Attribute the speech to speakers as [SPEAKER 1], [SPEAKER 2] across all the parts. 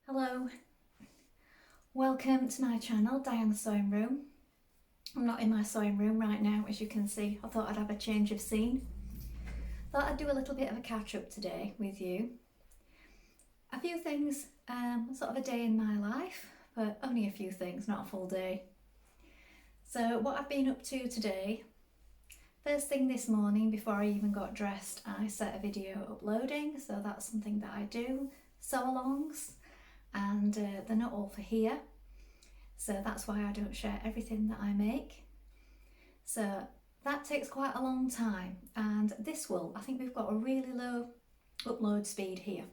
[SPEAKER 1] Hello, welcome to my channel, Diane's Sewing Room. I'm not in my sewing room right now, as you can see. I thought I'd have a change of scene. Thought I'd do a little bit of a catch up today with you. A few things, sort of a day in my life, but only a few things, not a full day. So what I've been up to today, first thing this morning before I even got dressed, I set a video uploading, so that's something that I do, sew-alongs. And they're not all for here, so that's why I don't share everything that I make. So that takes quite a long time, and this will, I think we've got a really low upload speed here,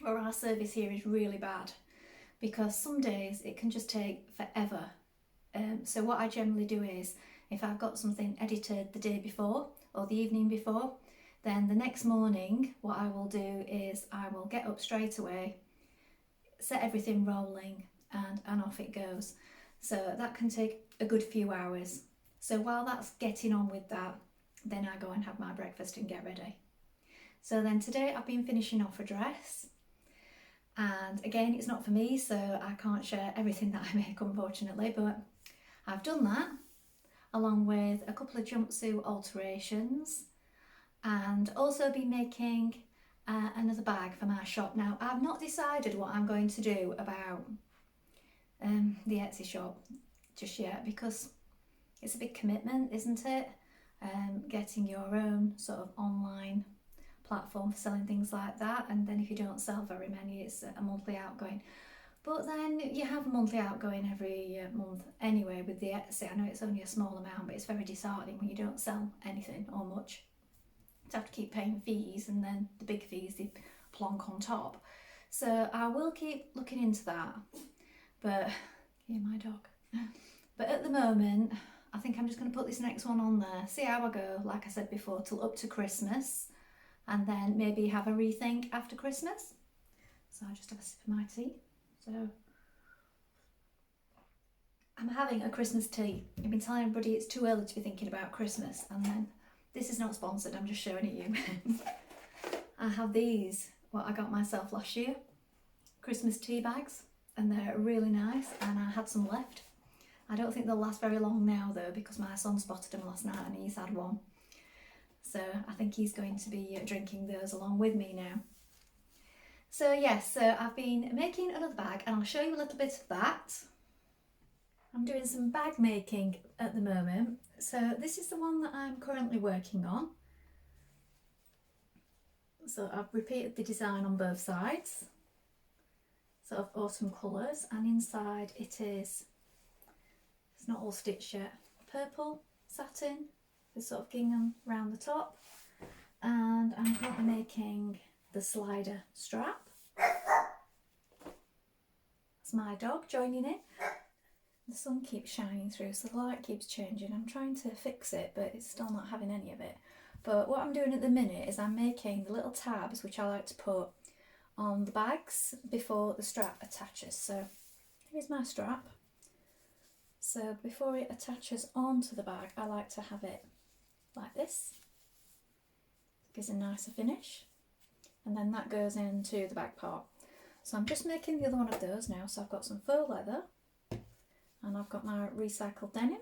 [SPEAKER 1] or our service here is really bad, because some days it can just take forever. So what I generally do is, if I've got something edited the day before or the evening before, then the next morning what I will do is I will get up straight away, set everything rolling, and off it goes. So that can take a good few hours. So while that's getting on with that, then I go and have my breakfast and get ready. So then today I've been finishing off a dress, and again it's not for me, so I can't share everything that I make, unfortunately, but I've done that along with a couple of jumpsuit alterations, and also been making another bag for my shop. Now, I've not decided what I'm going to do about the Etsy shop just yet, because it's a big commitment, isn't it? Getting your own sort of online platform for selling things like that, and then if you don't sell very many, it's a monthly outgoing. But then you have a monthly outgoing every month anyway with the Etsy. I know it's only a small amount, but it's very disheartening when you don't sell anything or much, to have to keep paying fees, and then the big fees they plonk on top. So I will keep looking into that, but yeah, my dog. But at the moment I think I'm just going to put this next one on there, see how I go, like I said before, till up to Christmas, and then maybe have a rethink after Christmas. So I'll just have a sip of my tea. So I'm having a Christmas tea. I've been telling everybody it's too early to be thinking about Christmas, and then this is not sponsored, I'm just showing it you. I have these, what I got myself last year, Christmas tea bags, and they're really nice, and I had some left. I don't think they'll last very long now though, because my son spotted them last night and he's had one. So I think he's going to be drinking those along with me now. So yes, so I've been making another bag, and I'll show you a little bit of that. I'm doing some bag making at the moment. So this is the one that I'm currently working on. So I've repeated the design on both sides, sort of autumn colours, and inside it is, it's not all stitched yet, purple satin with sort of gingham around the top, and I'm currently making the slider strap. That's my dog joining in. The sun keeps shining through, so the light keeps changing. I'm trying to fix it, but it's still not having any of it. But what I'm doing at the minute is I'm making the little tabs, which I like to put on the bags before the strap attaches. So here's my strap. So before it attaches onto the bag, I like to have it like this. It gives a nicer finish. And then that goes into the back part. So I'm just making the other one of those now. So I've got some faux leather, and I've got my recycled denim.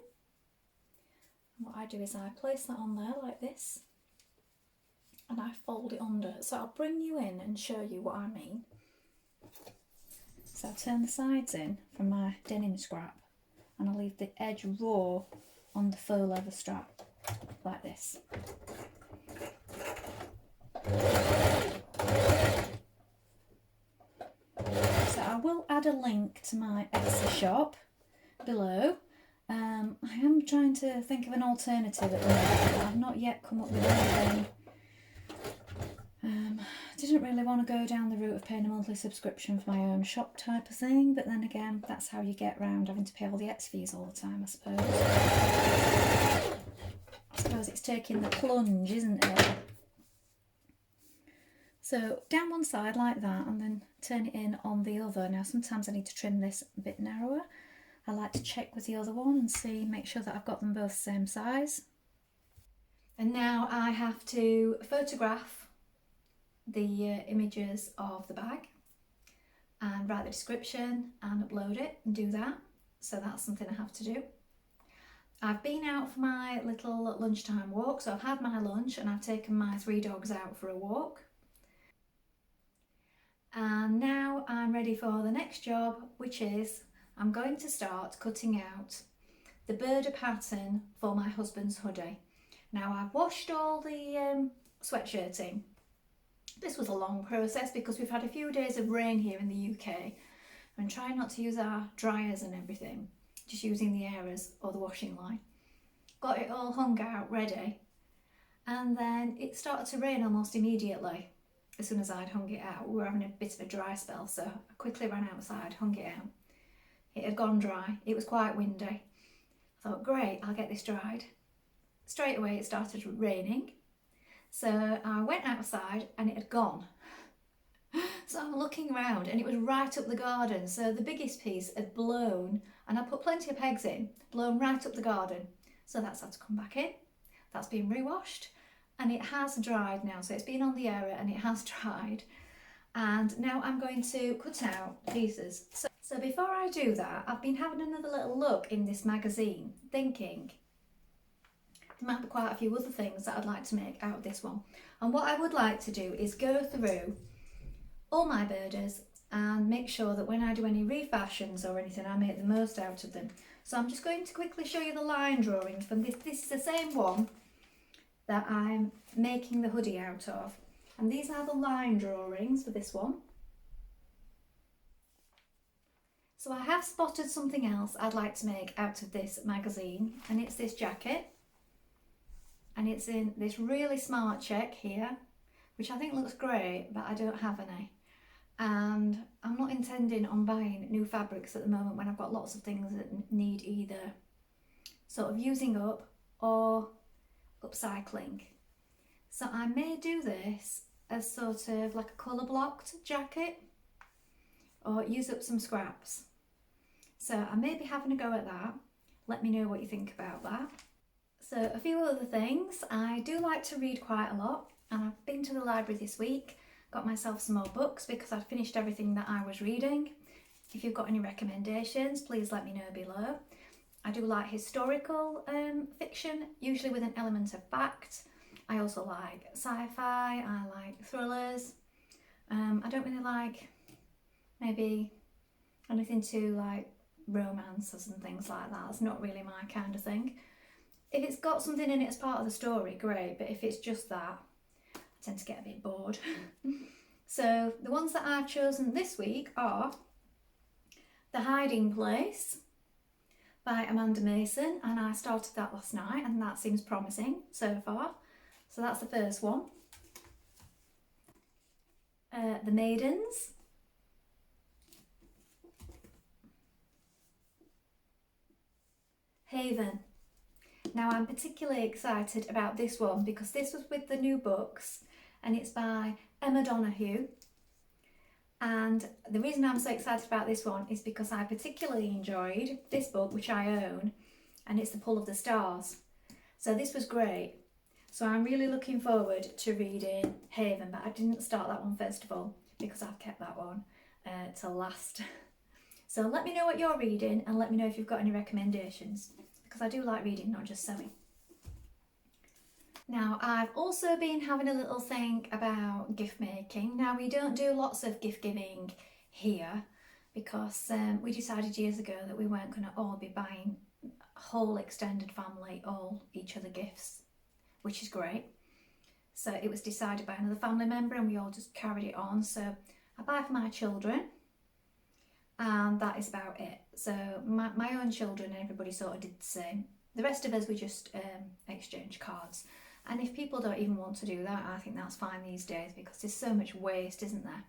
[SPEAKER 1] And what I do is I place that on there like this, and I fold it under. So I'll bring you in and show you what I mean. So I turn the sides in from my denim scrap, and I leave the edge raw on the faux leather strap like this. So I will add a link to my Etsy shop below. I am trying to think of an alternative at the moment. I've not yet come up with anything. Didn't really want to go down the route of paying a monthly subscription for my own shop type of thing, but then again, that's how you get around having to pay all the Etsy fees all the time, I suppose. I suppose it's taking the plunge, isn't it? So down one side like that, and then turn it in on the other. Now sometimes I need to trim this a bit narrower. I like to check with the other one and see, make sure that I've got them both the same size. And now I have to photograph the images of the bag, and and write the description and upload it and do that. So that's something I have to do. I've been out for my little lunchtime walk, so I've had my lunch and I've taken my 3 dogs out for a walk. And now I'm ready for the next job, which is I'm going to start cutting out the Burda pattern for my husband's hoodie. Now I've washed all the sweatshirting. This was a long process because we've had a few days of rain here in the UK and trying not to use our dryers and everything, just using the airers or the washing line. Got it all hung out ready, and then it started to rain almost immediately. As soon as I'd hung it out, we were having a bit of a dry spell, so I quickly ran outside, hung it out. It had gone dry, it was quite windy. I thought, great, I'll get this dried. Straight away it started raining, so I went outside and it had gone. So I'm looking around and it was right up the garden, so the biggest piece had blown, and I put plenty of pegs in, blown right up the garden. So that's had to come back in, that's been rewashed, and it has dried now. So it's been on the air and it has dried, and now I'm going to cut out pieces. So before I do that, I've been having another little look in this magazine, thinking there might be quite a few other things that I'd like to make out of this one. And what I would like to do is go through all my Burdas and make sure that when I do any refashions or anything, I make the most out of them. So I'm just going to quickly show you the line drawings from this. This is the same one that I'm making the hoodie out of. And these are the line drawings for this one. So I have spotted something else I'd like to make out of this magazine, and it's this jacket. And it's in this really smart check here, which I think looks great, but I don't have any. And I'm not intending on buying new fabrics at the moment when I've got lots of things that need either sort of using up or upcycling. So I may do this as sort of like a colour blocked jacket, or use up some scraps. So I may be having a go at that. Let me know what you think about that. So a few other things. I do like to read quite a lot, and I've been to the library this week, got myself some more books because I'd finished everything that I was reading. If you've got any recommendations, please let me know below. I do like historical fiction, usually with an element of fact. I also like sci-fi, I like thrillers. I don't really like maybe anything too like romances and things like that. It's not really my kind of thing. If it's got something in it as part of the story, great, but if it's just that, I tend to get a bit bored. So the ones that I've chosen this week are The Hiding Place by Amanda Mason, and I started that last night and that seems promising so far. So that's the first one. The Maidens. Haven. Now I'm particularly excited about this one because this was with the new books, and it's by Emma Donoghue. And the reason I'm so excited about this one is because I particularly enjoyed this book, which I own, and it's The Pull of the Stars. So this was great. So I'm really looking forward to reading Haven, but I didn't start that one first of all because I've kept that one till last. So let me know what you're reading and let me know if you've got any recommendations, because I do like reading, not just sewing. Now I've also been having a little think about gift making. Now we don't do lots of gift giving here because we decided years ago that we weren't going to all be buying whole extended family all each other gifts, which is great. So it was decided by another family member and we all just carried it on. So I buy for my children and that is about it. So my own children and everybody sort of did the same. The rest of us, we just exchange cards. And if people don't even want to do that, I think that's fine these days because there's so much waste, isn't there?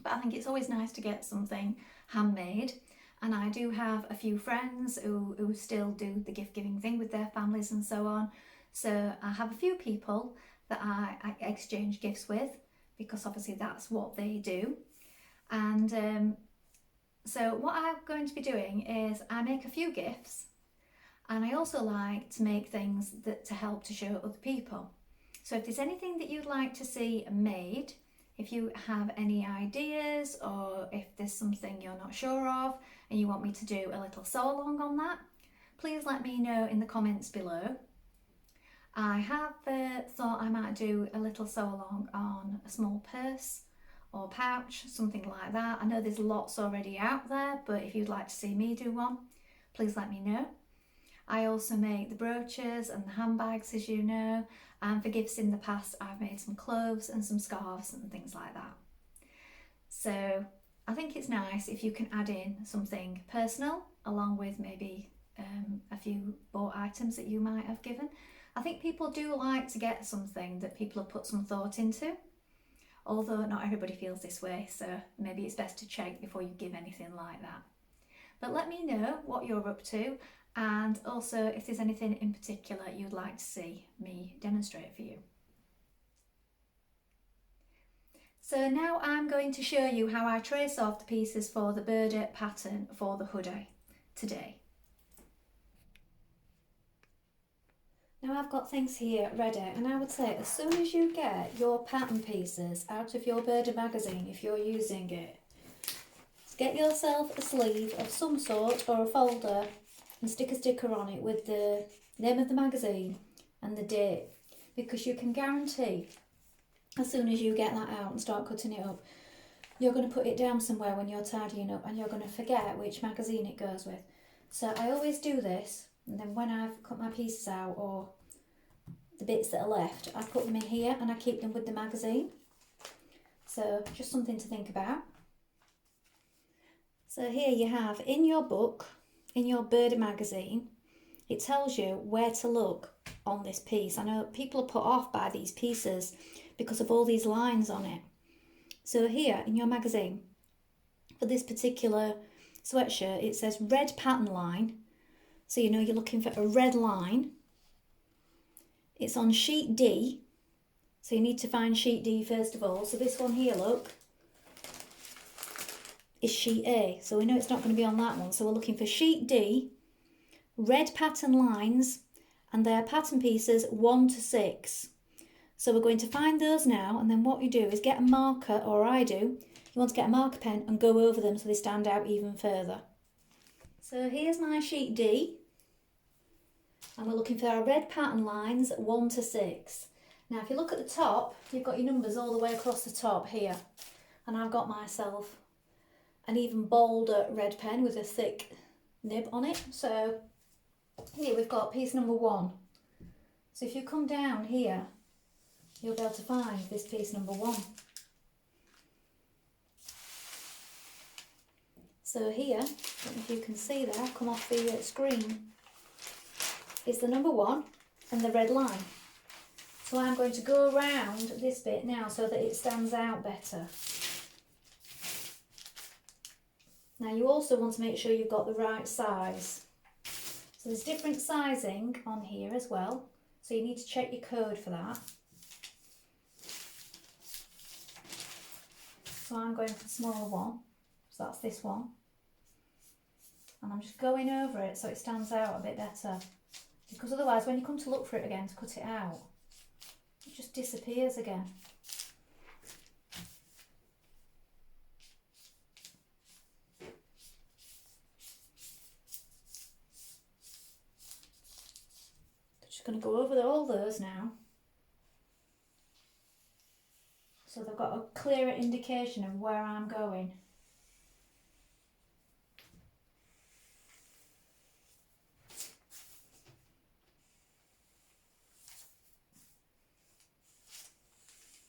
[SPEAKER 1] But I think it's always nice to get something handmade. And I do have a few friends who still do the gift giving thing with their families and so on. So I have a few people that I exchange gifts with because obviously that's what they do. And so what I'm going to be doing is I make a few gifts, and I also like to make things that to help to show other people. So if there's anything that you'd like to see made, if you have any ideas or if there's something you're not sure of and you want me to do a little sew along on that, please let me know in the comments below. I have thought I might do a little sew along on a small purse or pouch, something like that. I know there's lots already out there, but if you'd like to see me do one, please let me know. I also make the brooches and the handbags, as you know, and for gifts in the past I've made some clothes and some scarves and things like that. So I think it's nice if you can add in something personal along with maybe a few bought items that you might have given. I think people do like to get something that people have put some thought into, although not everybody feels this way, so maybe it's best to check before you give anything like that. But let me know what you're up to, and also if there's anything in particular you'd like to see me demonstrate for you. So now I'm going to show you how I trace off the pieces for the Burda pattern for the hoodie today. Now I've got things here ready, and I would say as soon as you get your pattern pieces out of your Burda magazine, if you're using it, get yourself a sleeve of some sort or a folder and stick a sticker on it with the name of the magazine and the date, because you can guarantee as soon as you get that out and start cutting it up, you're going to put it down somewhere when you're tidying up and you're going to forget which magazine it goes with. So I always do this, and then when I've cut my pieces out or the bits that are left, I put them in here and I keep them with the magazine. So just something to think about. So here you have in your book, in your Burda magazine, it tells you where to look on this piece. I know people are put off by these pieces because of all these lines on it. So here in your magazine, for this particular sweatshirt, it says red pattern line. So you know you're looking for a red line. It's on sheet D. So you need to find sheet D first of all. So this one here, look, is sheet A. So we know it's not going to be on that one. So we're looking for sheet D, red pattern lines, and they're pattern pieces 1 to 6. So we're going to find those now, and then what you do is get a marker, or I do, you want to get a marker pen and go over them so they stand out even further. So here's my sheet D, and we're looking for our red pattern lines 1 to 6. Now if you look at the top, you've got your numbers all the way across the top here, and I've got myself an even bolder red pen with a thick nib on it. So here we've got piece number 1. So if you come down here, you'll be able to find this piece number 1. So here, I don't know if you can see there, come off the screen, is the number 1 and the red line. So I'm going to go around this bit now so that it stands out better. Now you also want to make sure you've got the right size. So there's different sizing on here as well, so you need to check your code for that. So I'm going for the smaller one, so that's this one. And I'm just going over it so it stands out a bit better. Because otherwise when you come to look for it again to cut it out, it just disappears again. Just going to go over all those now, so they've got a clearer indication of where I'm going.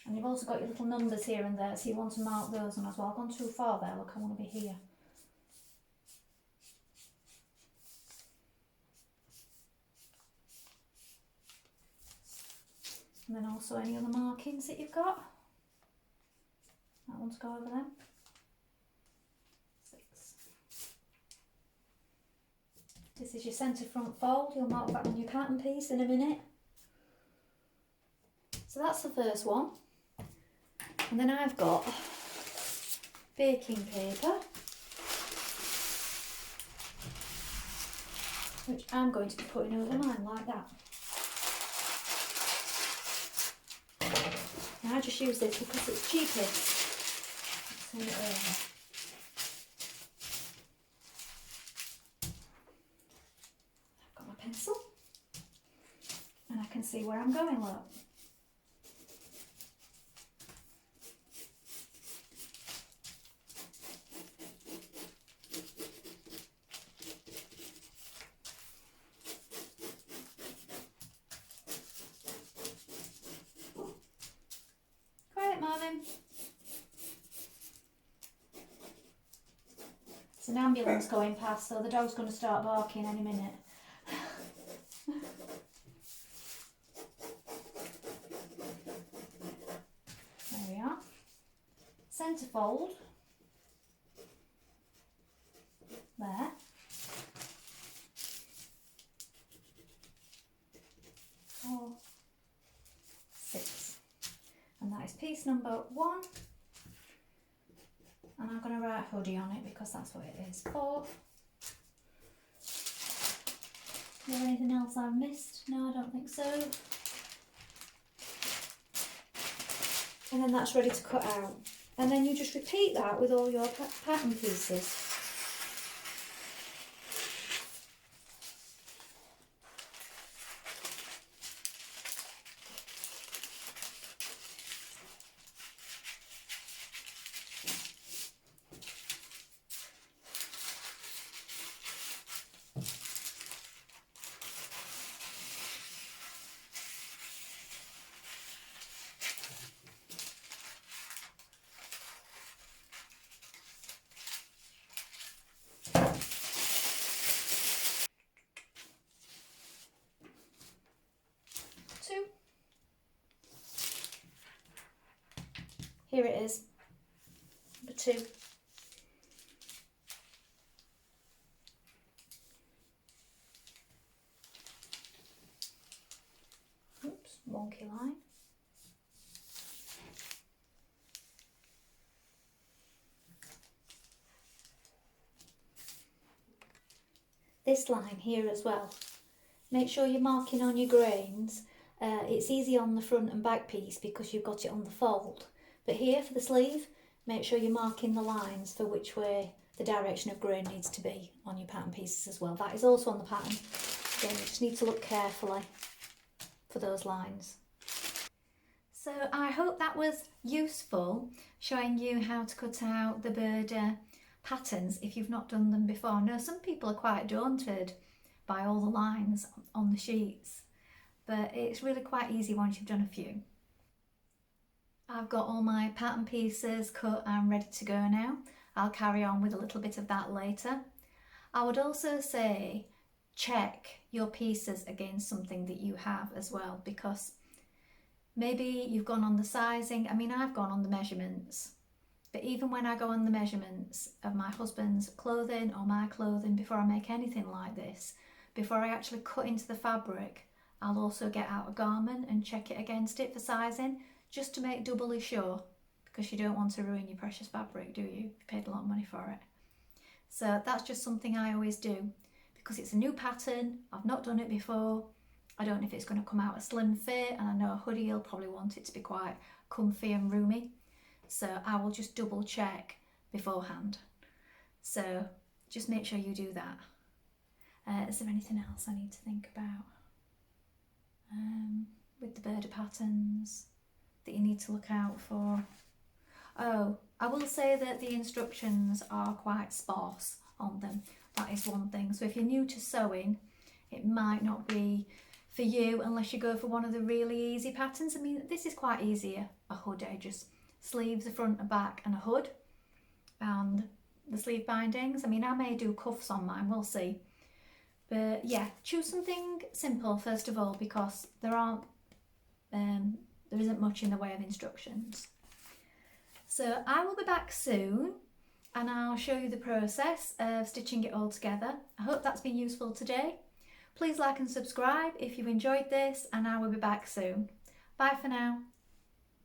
[SPEAKER 1] And you've also got your little numbers here and there, so you want to mark those on as well. I've gone too far there, look, I want to be here. And then also any other markings that you've got. I want to go over them. 6. This is your centre front fold. You'll mark that on your pattern piece in a minute. So that's the first one. And then I've got baking paper, which I'm going to be putting over mine like that. Now I just use this because it's cheapest. Let's turn it over. I've got my pencil and I can see where I'm going, look. Marvin. It's an ambulance going past, so the dog's going to start barking any minute. There we are. Centre fold. There. Four, six. And that is piece number 1. And I'm going to write hoodie on it because that's what it is. 4. Is there anything else I've missed? No, I don't think so. And then that's ready to cut out. And then you just repeat that with all your pattern pieces. Here it is, number 2. Oops, wonky line. This line here as well. Make sure you're marking on your grains. It's easy on the front and back piece because you've got it on the fold. But here for the sleeve, make sure you're marking the lines for which way the direction of grain needs to be on your pattern pieces as well. That is also on the pattern. Again, you just need to look carefully for those lines. So I hope that was useful, showing you how to cut out the Burda patterns if you've not done them before. Now, some people are quite daunted by all the lines on the sheets, but it's really quite easy once you've done a few. I've got all my pattern pieces cut and ready to go now. I'll carry on with a little bit of that later. I would also say check your pieces against something that you have as well, because maybe you've gone on the sizing. I mean, I've gone on the measurements, but even when I go on the measurements of my husband's clothing or my clothing, before I make anything like this, before I actually cut into the fabric, I'll also get out a garment and check it against it for sizing, just to make doubly sure, because you don't want to ruin your precious fabric, do you? You paid a lot of money for it. So that's just something I always do, because it's a new pattern, I've not done it before, I don't know if it's going to come out a slim fit, and I know a hoodie will probably want it to be quite comfy and roomy, so I will just double check beforehand. So just make sure you do that. Is there anything else I need to think about with the Burda patterns that you need to look out for? Oh, I will say that the instructions are quite sparse on them. That is one thing. So if you're new to sewing, it might not be for you unless you go for one of the really easy patterns. I mean, this is quite easy, a hoodie, just sleeves, the front and back, and a hood, and the sleeve bindings. I mean, I may do cuffs on mine, we'll see. But yeah, choose something simple first of all, because there isn't much in the way of instructions. So I will be back soon and I'll show you the process of stitching it all together. I hope that's been useful today. Please like and subscribe if you enjoyed this, and I will be back soon. Bye for now.